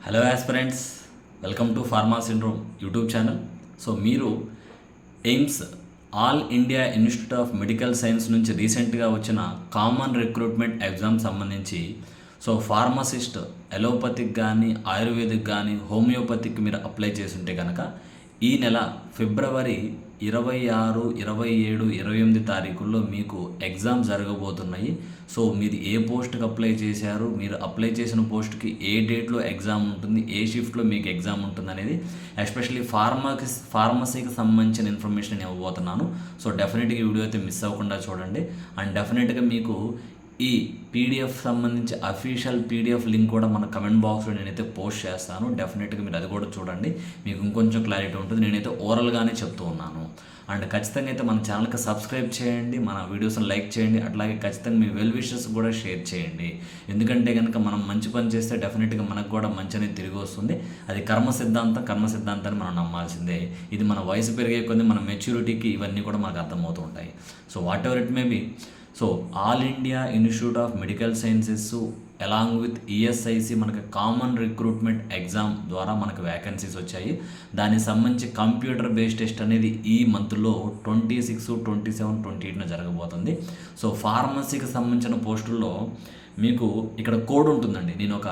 Hello aspirants, welcome to pharma syndrome YouTube channel. So మీరు AIIMS all India institute of medical science నుంచి రీసెంట్గా వచ్చిన common recruitment exam సంబంధించి pharmacist allopathic కానీ ఆయుర్వేదిక్ కానీ హోమియోపతిక్ మీరు అప్లై చేసి ఉంటే కనుక ఈ నెల ఫిబ్రవరి 26, 27, 28 తారీఖుల్లో మీకు ఎగ్జామ్ జరగబోతున్నాయి. సో మీరు ఏ పోస్ట్కి అప్లై చేశారు, మీరు అప్లై చేసిన పోస్ట్కి ఏ డేట్లో ఎగ్జామ్ ఉంటుంది, ఏ షిఫ్ట్లో మీకు ఎగ్జామ్ ఉంటుంది అనేది ఎస్పెషల్లీ ఫార్మసీకి సంబంధించిన ఇన్ఫర్మేషన్ నేను ఇవ్వబోతున్నాను. సో డెఫినెట్గా ఈ వీడియో అయితే మిస్ అవ్వకుండా చూడండి. అండ్ డెఫినెట్గా మీకు ఈ పీడిఎఫ్ సంబంధించి అఫీషియల్ పీడిఎఫ్ లింక్ కూడా మన కమెంట్ బాక్స్లో నేనైతే పోస్ట్ చేస్తాను. డెఫినెట్గా మీరు అది కూడా చూడండి, మీకు ఇంకొంచెం క్లారిటీ ఉంటుంది. నేనైతే ఓరల్గానే చెప్తూ ఉన్నాను. అండ్ ఖచ్చితంగా అయితే మన ఛానల్కి సబ్స్క్రైబ్ చేయండి, మన వీడియోస్ని లైక్ చేయండి, అట్లాగే ఖచ్చితంగా మీ వెల్ విషెస్ కూడా షేర్ చేయండి. ఎందుకంటే కనుక మనం మంచి పని చేస్తే డెఫినెట్గా మనకు కూడా మంచి అనేది తిరిగి వస్తుంది. అది కర్మ సిద్ధాంతాన్ని మనం నమ్మాల్సిందే. ఇది మన వయసు పెరిగే కొద్దీ మన మెచ్యూరిటీకి ఇవన్నీ కూడా మనకు అర్థమవుతూ ఉంటాయి. So whatever it may be, so All India institute of Medical Sciences along with ESIC మనకి కామన్ రిక్రూట్మెంట్ ఎగ్జామ్ ద్వారా మనకు వ్యాకెన్సీస్ వచ్చాయి. దానికి సంబంధించి కంప్యూటర్ బేస్డ్ టెస్ట్ అనేది ఈ మంత్లో 26, 27, 28 జరగబోతుంది. సో ఫార్మసీకి సంబంధించిన పోస్టుల్లో మీకు ఇక్కడ కోడ్ ఉంటుందండి. నేను ఒక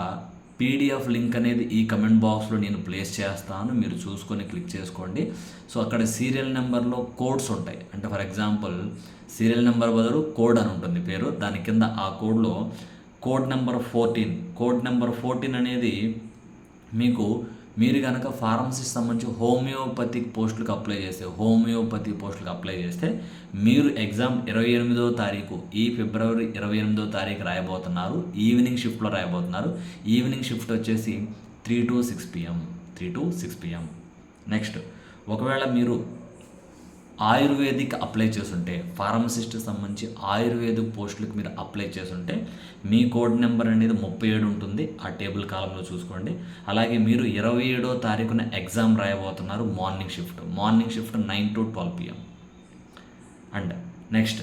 పీడిఎఫ్ లింక్ అనేది ఈ కమెంట్ బాక్స్లో నేను ప్లేస్ చేస్తాను, మీరు చూసుకొని క్లిక్ చేసుకోండి. సో అక్కడ సీరియల్ నెంబర్లో కోడ్స్ ఉంటాయి. అంటే ఫర్ ఎగ్జాంపుల్ సీరియల్ నెంబర్ బదులు కోడ్ అని ఉంటుంది పేరు, దాని కింద ఆ కోడ్లో కోడ్ నెంబర్ 14 అనేది మీరు కనుక ఫార్మసీకి సంబంధించి హోమియోపతిక్ పోస్టులకు అప్లై చేస్తే మీరు ఎగ్జామ్ 28వ తారీఖు, ఈ ఫిబ్రవరి 28వ తారీఖు రాయబోతున్నారు. ఈవినింగ్ షిఫ్ట్లో రాయబోతున్నారు. ఈవినింగ్ షిఫ్ట్ వచ్చేసి 3 to 6 pm. నెక్స్ట్, ఒకవేళ మీరు ఆయుర్వేదిక్ అప్లై చేస్తుంటే, ఫార్మసిస్ట్కి సంబంధించి ఆయుర్వేదిక్ పోస్టులకు మీరు అప్లై చేస్తుంటే మీ కోడ్ నెంబర్ అనేది 37 ఉంటుంది. ఆ టేబుల్ కాలంలో చూసుకోండి. అలాగే మీరు 27వ తారీఖున ఎగ్జామ్ రాయబోతున్నారు. Morning shift 9 to 12 pm. And next,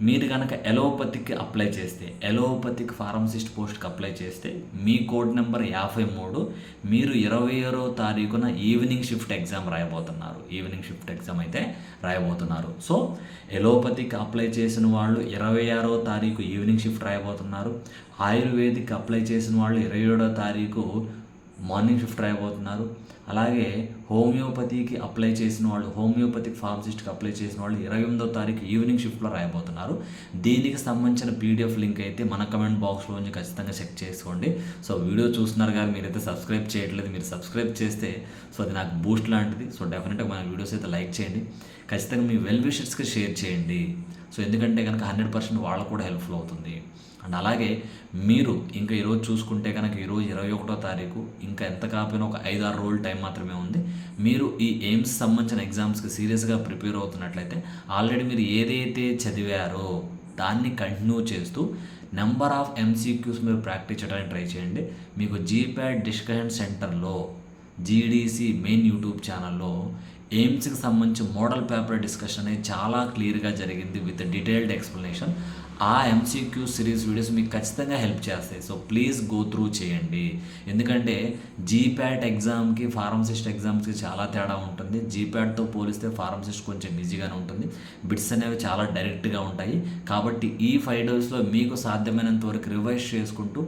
మీరు కనుక ఎలోపతిక్ అప్లై చేస్తే, ఎలోపతిక్ ఫార్మసిస్ట్ పోస్ట్కి అప్లై చేస్తే మీ కోడ్ నెంబర్ 53. మీరు 26వ తారీఖున ఈవినింగ్ షిఫ్ట్ ఎగ్జామ్ రాయబోతున్నారు. సో ఎలోపతిక్ అప్లై చేసిన వాళ్ళు 26వ తారీఖు ఈవినింగ్ షిఫ్ట్ రాయబోతున్నారు. ఆయుర్వేదిక్ అప్లై చేసిన వాళ్ళు 27వ తారీఖు మార్నింగ్ షిఫ్ట్ రాయబోతున్నారు. అలాగే హోమియోపతికి అప్లై చేసిన వాళ్ళు, హోమియోపతిక్ ఫార్మసిస్ట్కి అప్లై చేసిన వాళ్ళు 28వ తారీఖు ఈవినింగ్ షిఫ్ట్లో రాయబోతున్నారు. దీనికి సంబంధించిన పీడిఎఫ్ లింక్ అయితే మన కమెంట్ బాక్స్లో నుంచి ఖచ్చితంగా చెక్ చేసుకోండి. సో వీడియో చూస్తున్నారు కానీ మీరైతే సబ్స్క్రైబ్ చేయట్లేదు. మీరు సబ్స్క్రైబ్ చేస్తే అది నాకు బూస్ట్ లాంటిది. సో డెఫినెట్గా మన వీడియోస్ అయితే లైక్ చేయండి, ఖచ్చితంగా మీ వెల్ విషర్స్కి షేర్ చేయండి. సో ఎందుకంటే కనుక 100% వాళ్ళకు కూడా హెల్ప్ఫుల్ అవుతుంది. అండ్ అలాగే మీరు ఇంకా ఈరోజు చూసుకుంటే కనుక ఈరోజు 21వ తారీఖు, ఇంకా ఎంత కాకపోయినా ఒక 5-6 రోజులు టైం మాత్రమే ఉంది. మీరు ఈ ఎయిమ్స్ సంబంధించిన ఎగ్జామ్స్కి సీరియస్గా ప్రిపేర్ అవుతున్నట్లయితే ఆల్రెడీ మీరు ఏదైతే చదివారో దాన్ని కంటిన్యూ చేస్తూ నెంబర్ ఆఫ్ MCQs మీరు ప్రాక్టీస్ చేయడానికి ట్రై చేయండి. మీకు జీప్యాడ్ డిస్కషన్ సెంటర్లో GDC మెయిన్ యూట్యూబ్ ఛానల్లో ఎయిమ్స్కి సంబంధించి మోడల్ పేపర్ డిస్కషన్ అనేది చాలా క్లియర్గా జరిగింది విత్ డీటెయిల్డ్ ఎక్స్ప్లెనేషన్. ఆ MCQ సిరీస్ వీడియోస్ మీకు ఖచ్చితంగా హెల్ప్ చేస్తాయి. సో ప్లీజ్ గో త్రూ చేయండి. ఎందుకంటే జీప్యాట్ ఎగ్జామ్కి ఫార్మసిస్ట్ ఎగ్జామ్స్కి చాలా తేడా ఉంటుంది. జీప్యాట్తో పోలిస్తే ఫార్మసిస్ట్ కొంచెం ఈజీగానే ఉంటుంది. బిట్స్ అనేవి చాలా డైరెక్ట్గా ఉంటాయి. కాబట్టి ఈ 5 డేస్లో మీకు సాధ్యమైనంత వరకు రివైజ్ చేసుకుంటూ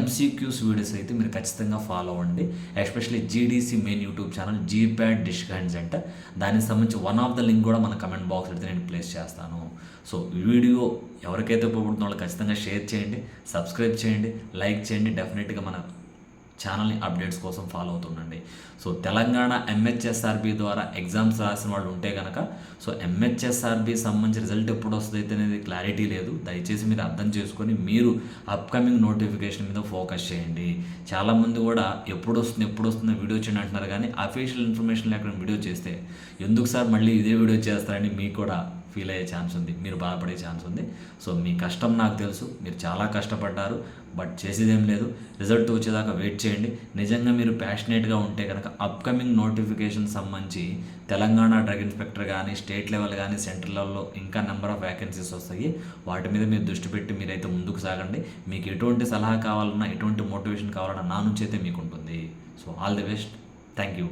MCQs వీడియోస్ అయితే మీరు ఖచ్చితంగా ఫాలో అవ్వండి. Especially GDC main YouTube channel జీప్యాట్ discussion centre, దానికి సంబంధించి వన్ ఆఫ్ ద లింక్ కూడా మన కమెంట్ బాక్స్ అయితే నేను ప్లేస్ చేస్తాను. సో ఈ వీడియో ఎవరికైతే ఉపయోగపడుతుందో వాళ్ళు ఖచ్చితంగా షేర్ చేయండి, సబ్స్క్రైబ్ చేయండి, లైక్ చేయండి. డెఫినెట్గా మన ఛానల్ని అప్డేట్స్ కోసం ఫాలో అవుతుండండి. సో తెలంగాణ MHSRB ద్వారా ఎగ్జామ్స్ రాసిన వాళ్ళు ఉంటే కనుక, సో MHSRB సంబంధించి రిజల్ట్ ఎప్పుడు వస్తుంది అయితే అనేది క్లారిటీ లేదు. దయచేసి మీరు అర్థం చేసుకొని మీరు అప్కమింగ్ నోటిఫికేషన్ మీద ఫోకస్ చేయండి. చాలామంది కూడా ఎప్పుడు వస్తుంది వీడియో చేయండి అంటున్నారు, కానీ అఫీషియల్ ఇన్ఫర్మేషన్ లేకుండా వీడియో చేస్తే ఎందుకు సార్ మళ్ళీ ఇదే వీడియో చేస్తారని మీకు కూడా ఫీల్ అయ్యే ఛాన్స్ ఉంది, మీరు బాధపడే ఛాన్స్ ఉంది. సో మీ కష్టం నాకు తెలుసు, మీరు చాలా కష్టపడ్డారు, బట్ చేసేదేం లేదు. రిజల్ట్ వచ్చేదాకా వెయిట్ చేయండి. నిజంగా మీరు ప్యాషనేట్గా ఉంటే కనుక అప్కమింగ్ నోటిఫికేషన్ సంబంధించి తెలంగాణ డ్రగ్ ఇన్స్పెక్టర్ కానీ, స్టేట్ లెవెల్ కానీ, సెంట్రల్ లెవెల్లో ఇంకా నెంబర్ ఆఫ్ వ్యాకెన్సీస్ వస్తాయి. వాటి మీద మీరు దృష్టి పెట్టి మీరైతే ముందుకు సాగండి. మీకు ఎటువంటి సలహా కావాలన్నా, ఎటువంటి మోటివేషన్ కావాలన్నా నా నుంచి అయితే మీకు ఉంటుంది. All the best. Thank you.